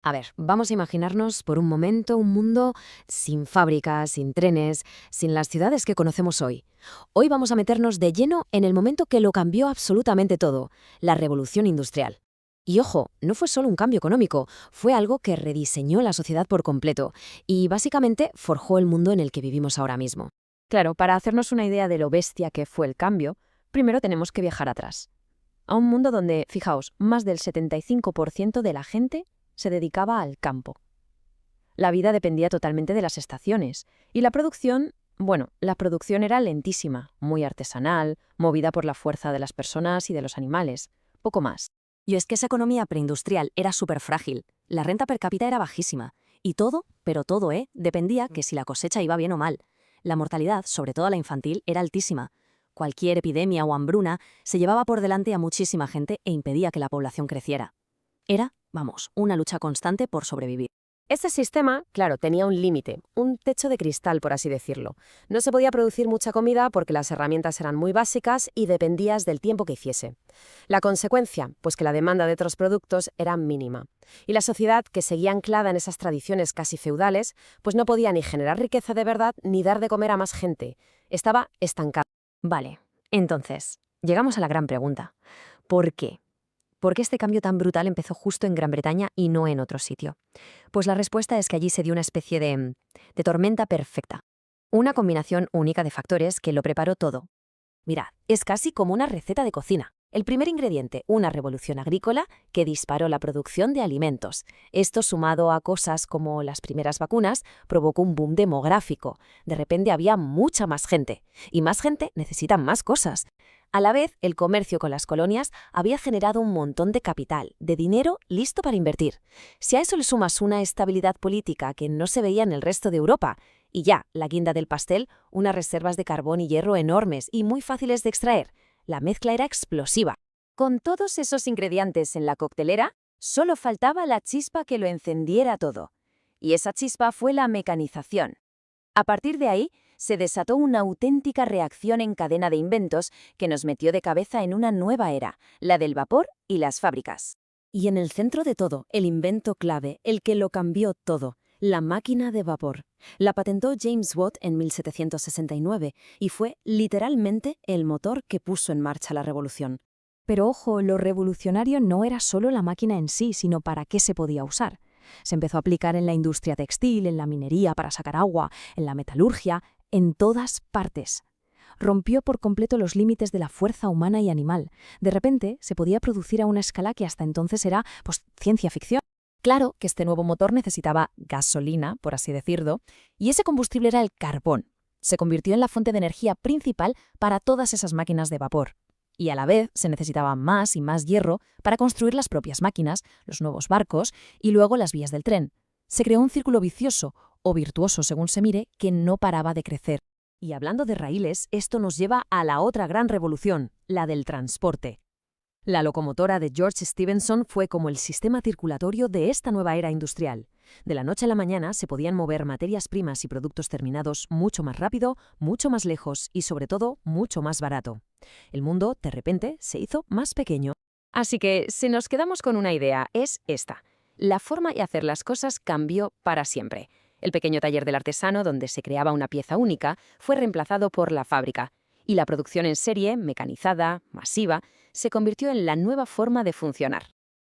A ver, vamos a imaginarnos por un momento un mundo sin fábricas, sin trenes, sin las ciudades que conocemos hoy. Hoy vamos a meternos de lleno en el momento que lo cambió absolutamente todo, la revolución industrial. Y ojo, no fue solo un cambio económico, fue algo que rediseñó la sociedad por completo y básicamente forjó el mundo en el que vivimos ahora mismo. Claro, para hacernos una idea de lo bestia que fue el cambio, primero tenemos que viajar atrás, a un mundo donde, fijaos, más del 75% de la gente se dedicaba al campo. La vida dependía totalmente de las estaciones, y la producción, bueno, la producción era lentísima, muy artesanal, movida por la fuerza de las personas y de los animales, poco más. Y es que esa economía preindustrial era súper frágil, la renta per cápita era bajísima, y todo, pero todo, dependía que si la cosecha iba bien o mal. La mortalidad, sobre todo la infantil, era altísima. Cualquier epidemia o hambruna se llevaba por delante a muchísima gente e impedía que la población creciera. Era, vamos, una lucha constante por sobrevivir. Este sistema, claro, tenía un límite, un techo de cristal, por así decirlo. No se podía producir mucha comida porque las herramientas eran muy básicas y dependías del tiempo que hiciese. La consecuencia, pues que la demanda de otros productos era mínima. Y la sociedad, que seguía anclada en esas tradiciones casi feudales, pues no podía ni generar riqueza de verdad ni dar de comer a más gente. Estaba estancada. Vale, entonces, llegamos a la gran pregunta. ¿Por qué? ¿Por qué este cambio tan brutal empezó justo en Gran Bretaña y no en otro sitio? Pues la respuesta es que allí se dio una especie de tormenta perfecta. Una combinación única de factores que lo preparó todo. Mirad, es casi como una receta de cocina. El primer ingrediente, una revolución agrícola que disparó la producción de alimentos. Esto, sumado a cosas como las primeras vacunas, provocó un boom demográfico. De repente había mucha más gente. Y más gente necesita más cosas. A la vez, el comercio con las colonias había generado un montón de capital, de dinero listo para invertir. Si a eso le sumas una estabilidad política que no se veía en el resto de Europa, y ya, la guinda del pastel, unas reservas de carbón y hierro enormes y muy fáciles de extraer. La mezcla era explosiva. Con todos esos ingredientes en la coctelera, solo faltaba la chispa que lo encendiera todo. Y esa chispa fue la mecanización. A partir de ahí, se desató una auténtica reacción en cadena de inventos que nos metió de cabeza en una nueva era, la del vapor y las fábricas. Y en el centro de todo, el invento clave, el que lo cambió todo, la máquina de vapor. La patentó James Watt en 1769 y fue literalmente el motor que puso en marcha la revolución. Pero ojo, lo revolucionario no era solo la máquina en sí, sino para qué se podía usar. Se empezó a aplicar en la industria textil, en la minería para sacar agua, en la metalurgia, en todas partes. Rompió por completo los límites de la fuerza humana y animal. De repente, se podía producir a una escala que hasta entonces era, ciencia ficción. Claro que este nuevo motor necesitaba gasolina, por así decirlo, y ese combustible era el carbón. Se convirtió en la fuente de energía principal para todas esas máquinas de vapor. Y a la vez se necesitaba más y más hierro para construir las propias máquinas, los nuevos barcos y luego las vías del tren. Se creó un círculo vicioso, o virtuoso según se mire, que no paraba de crecer. Y hablando de raíles, esto nos lleva a la otra gran revolución, la del transporte. La locomotora de George Stephenson fue como el sistema circulatorio de esta nueva era industrial. De la noche a la mañana se podían mover materias primas y productos terminados mucho más rápido, mucho más lejos y, sobre todo, mucho más barato. El mundo, de repente, se hizo más pequeño. Así que, si nos quedamos con una idea, es esta. La forma de hacer las cosas cambió para siempre. El pequeño taller del artesano, donde se creaba una pieza única, fue reemplazado por la fábrica. Y la producción en serie, mecanizada, masiva, se convirtió en la nueva forma de funcionar.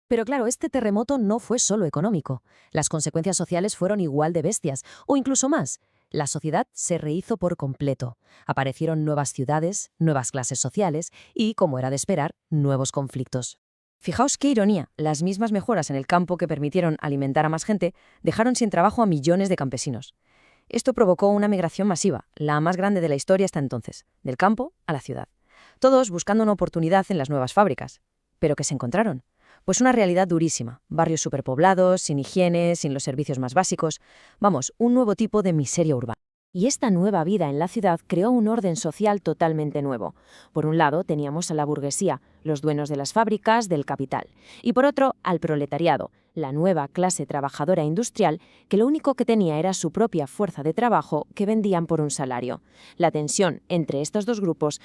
Pero claro, este terremoto no fue solo económico. Las consecuencias sociales fueron igual de bestias, o incluso más. La sociedad se rehizo por completo. Aparecieron nuevas ciudades, nuevas clases sociales y, como era de esperar, nuevos conflictos. Fijaos qué ironía, las mismas mejoras en el campo que permitieron alimentar a más gente dejaron sin trabajo a millones de campesinos. Esto provocó una migración masiva, la más grande de la historia hasta entonces, del campo a la ciudad. Todos buscando una oportunidad en las nuevas fábricas. ¿Pero qué se encontraron? Pues una realidad durísima, barrios superpoblados, sin higiene, sin los servicios más básicos. Vamos, un nuevo tipo de miseria urbana. Y esta nueva vida en la ciudad creó un orden social totalmente nuevo. Por un lado teníamos a la burguesía, los dueños de las fábricas, del capital. Y por otro, al proletariado, la nueva clase trabajadora industrial, que lo único que tenía era su propia fuerza de trabajo que vendían por un salario. La tensión entre estos dos grupos,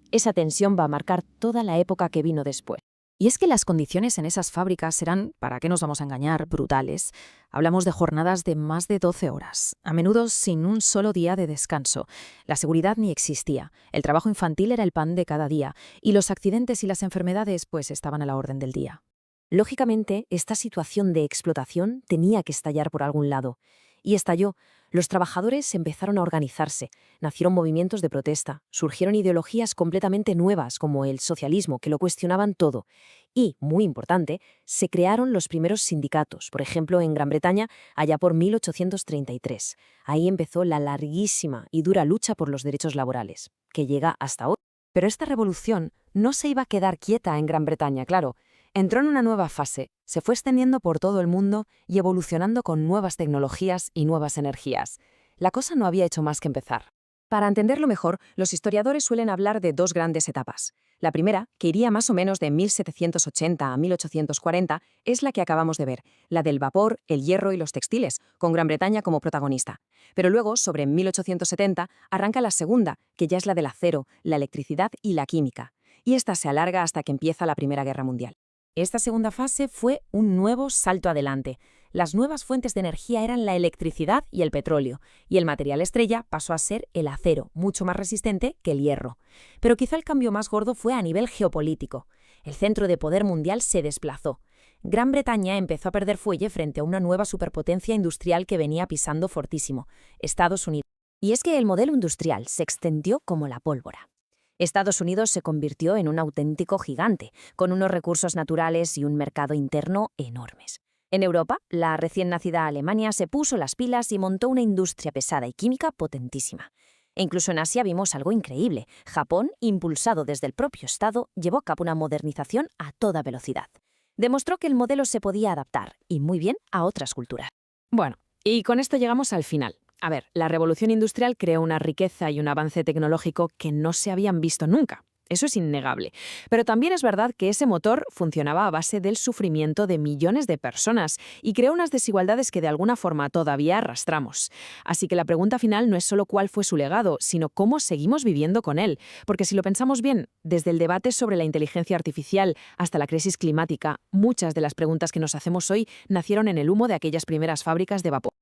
esa tensión va a marcar toda la época que vino después. Y es que las condiciones en esas fábricas eran, ¿para qué nos vamos a engañar?, brutales. Hablamos de jornadas de más de 12 horas, a menudo sin un solo día de descanso. La seguridad ni existía, el trabajo infantil era el pan de cada día, y los accidentes y las enfermedades pues estaban a la orden del día. Lógicamente, esta situación de explotación tenía que estallar por algún lado. Y estalló. Los trabajadores empezaron a organizarse, nacieron movimientos de protesta, surgieron ideologías completamente nuevas como el socialismo, que lo cuestionaban todo. Y, muy importante, se crearon los primeros sindicatos, por ejemplo en Gran Bretaña, allá por 1833. Ahí empezó la larguísima y dura lucha por los derechos laborales, que llega hasta hoy. Pero esta revolución no se iba a quedar quieta en Gran Bretaña, claro. Entró en una nueva fase, se fue extendiendo por todo el mundo y evolucionando con nuevas tecnologías y nuevas energías. La cosa no había hecho más que empezar. Para entenderlo mejor, los historiadores suelen hablar de dos grandes etapas. La primera, que iría más o menos de 1780 a 1840, es la que acabamos de ver, la del vapor, el hierro y los textiles, con Gran Bretaña como protagonista. Pero luego, sobre 1870, arranca la segunda, que ya es la del acero, la electricidad y la química. Y esta se alarga hasta que empieza la Primera Guerra Mundial. Esta segunda fase fue un nuevo salto adelante. Las nuevas fuentes de energía eran la electricidad y el petróleo, y el material estrella pasó a ser el acero, mucho más resistente que el hierro. Pero quizá el cambio más gordo fue a nivel geopolítico. El centro de poder mundial se desplazó. Gran Bretaña empezó a perder fuelle frente a una nueva superpotencia industrial que venía pisando fortísimo, Estados Unidos. Y es que el modelo industrial se extendió como la pólvora. Estados Unidos se convirtió en un auténtico gigante, con unos recursos naturales y un mercado interno enormes. En Europa, la recién nacida Alemania se puso las pilas y montó una industria pesada y química potentísima. E incluso en Asia vimos algo increíble. Japón, impulsado desde el propio Estado, llevó a cabo una modernización a toda velocidad. Demostró que el modelo se podía adaptar, y muy bien, a otras culturas. Bueno, y con esto llegamos al final. A ver, la revolución industrial creó una riqueza y un avance tecnológico que no se habían visto nunca. Eso es innegable. Pero también es verdad que ese motor funcionaba a base del sufrimiento de millones de personas y creó unas desigualdades que de alguna forma todavía arrastramos. Así que la pregunta final no es solo cuál fue su legado, sino cómo seguimos viviendo con él. Porque si lo pensamos bien, desde el debate sobre la inteligencia artificial hasta la crisis climática, muchas de las preguntas que nos hacemos hoy nacieron en el humo de aquellas primeras fábricas de vapor.